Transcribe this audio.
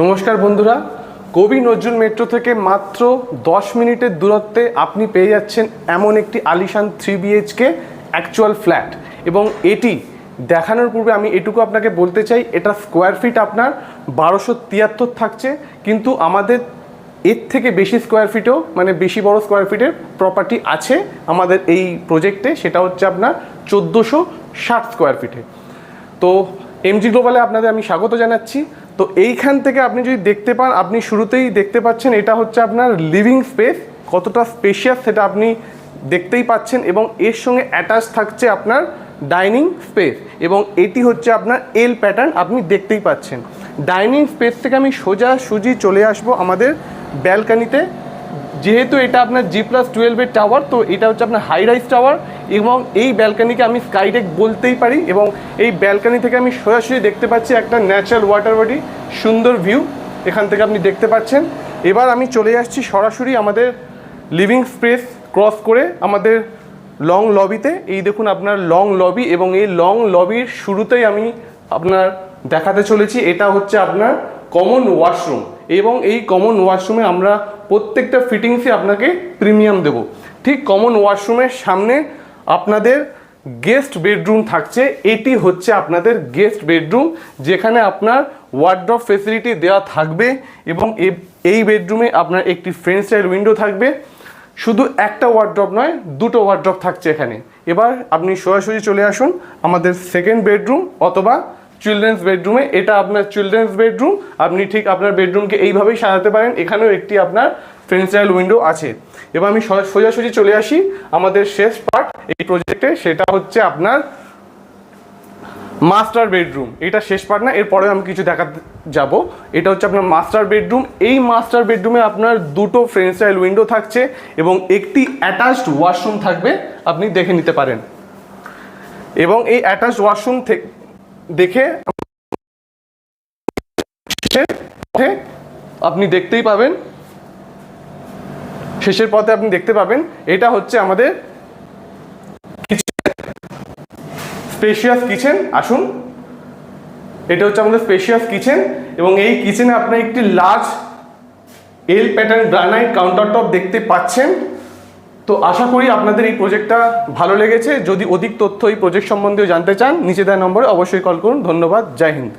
নমস্কার বন্ধুরা, কবি নজরুল মেট্রো থেকে মাত্র 10 মিনিটের দূরত্বে আপনি পেয়ে যাচ্ছেন এমন একটি আলিশান 3 BHK অ্যাকচুয়াল ফ্ল্যাট। এবং এটি দেখানোর পূর্বে আমি এটুকু আপনাকে বলতে চাই, এটা স্কোয়ার ফিট আপনার 1273 থাকছে, কিন্তু আমাদের এর থেকে বেশি স্কোয়ার ফিটেও মানে বেশি বড় স্কোয়ার ফিটের প্রপার্টি আছে আমাদের এই প্রজেক্টে। সেটা হচ্ছে আপনার 1460 স্কোয়ার ফিটে। তো এমজি গ্লোবালে আপনাদের আমি স্বাগত জানাচ্ছি। তো এইখান থেকে আপনি যদি দেখতে পান, আপনি শুরুতেই দেখতে পাচ্ছেন এটা হচ্ছে আপনার লিভিং স্পেস, কতটা স্পেশিয়াস সেটা আপনি দেখতেই পাচ্ছেন। এবং এর সঙ্গে অ্যাটাচ থাকছে আপনার ডাইনিং স্পেস, এবং এটি হচ্ছে আপনার এল প্যাটার্ন, আপনি দেখতেই পাচ্ছেন। ডাইনিং স্পেস থেকে আমি সোজাসুজি চলে আসবো আমাদের ব্যালকানিতে। যেহেতু এটা আপনার G+12 টাওয়ার, তো এটা হচ্ছে আপনার হাই রাইজ টাওয়ার, এবং এই ব্যালকানিকে আমি স্কাইডেক বলতেই পারি। এবং এই ব্যালকানি থেকে আমি সোজাসুজি দেখতে পাচ্ছি একটা ন্যাচারাল ওয়াটার বডি, সুন্দর ভিউ এখান থেকে আপনি দেখতে পাচ্ছেন। এবার আমি চলে আসছি সরাসরি আমাদের লিভিং স্পেস ক্রস করে আমাদের লং লবিতে। এই দেখুন আপনার লং লবি, এবং এই লং লবির শুরুতেই আমি আপনার দেখাতে চলেছি এটা হচ্ছে আপনার কমন ওয়াশরুম। এবং এই কমন ওয়াশরুমে আমরা প্রত্যেকটা ফিটিংসই আপনাকে প্রিমিয়াম দেব। ঠিক কমন ওয়াশরুমের সামনে আপনাদের গেস্ট বেডরুম থাকছে। এটি হচ্ছে আপনাদের গেস্ট বেডরুম, যেখানে আপনার ওয়ার্ড্রপ ফেসিলিটি দেওয়া থাকবে, এবং এই বেডরুমে আপনার একটি ফ্রেঞ্চ স্টাইল উইন্ডো থাকবে। শুধু একটা ওয়ার্ড্রপ নয়, দুটো ওয়ার্ড্রপ থাকছে এখানে। এবার আপনি সোজাসুজি চলে আসুন আমাদের সেকেন্ড বেডরুম অথবা চিলড্রেন্স বেডরুমে। এটা আপনার চিলড্রেন্স বেডরুম, আপনি ঠিক আপনার বেডরুমকে এইভাবেই সাজাতে পারেন। এখানেও একটি আপনার ফ্রেঞ্চ স্টাইল উইন্ডো আছে। এবার আমি সোজাসুজি চলে আসি আমাদের শেষ পার্ট এই প্রজেক্টে, সেটা হচ্ছে আপনার মাস্টার বেডরুম। এটা শেষ পার্ট না, এরপরে আমি কিছু দেখাতে যাব। এটা হচ্ছে আপনার মাস্টার বেডরুম। এই মাস্টার বেডরুমে আপনার দুটো ফ্রেঞ্চ স্টাইল উইন্ডো থাকছে এবং একটি অ্যাটাচড ওয়াশরুম থাকবে, আপনি দেখে নিতে পারেন। এবং এই অ্যাটাচড ওয়াশরুম দেখে আপনি দেখতেই পাবেন, শেষের পথে আপনি দেখতে পাবেন এটা হচ্ছে আমাদের স্পেশিয়াস কিচেন। আসুন, এটা হচ্ছে আমাদের স্পেশিয়াস কিচেন, এবং এই কিচেনে আপনি একটি লার্জ এল প্যাটার্ন গ্রানাইট কাউন্টার টপ দেখতে পাচ্ছেন। তো আশা করি আপনাদের এই প্রজেক্টটা ভালো লেগেছে। যদি অধিক তথ্য এই প্রজেক্ট সম্বন্ধেও জানতে চান, নিচে দেওয়া নম্বরে অবশ্যই কল করুন। ধন্যবাদ, জয় হিন্দ।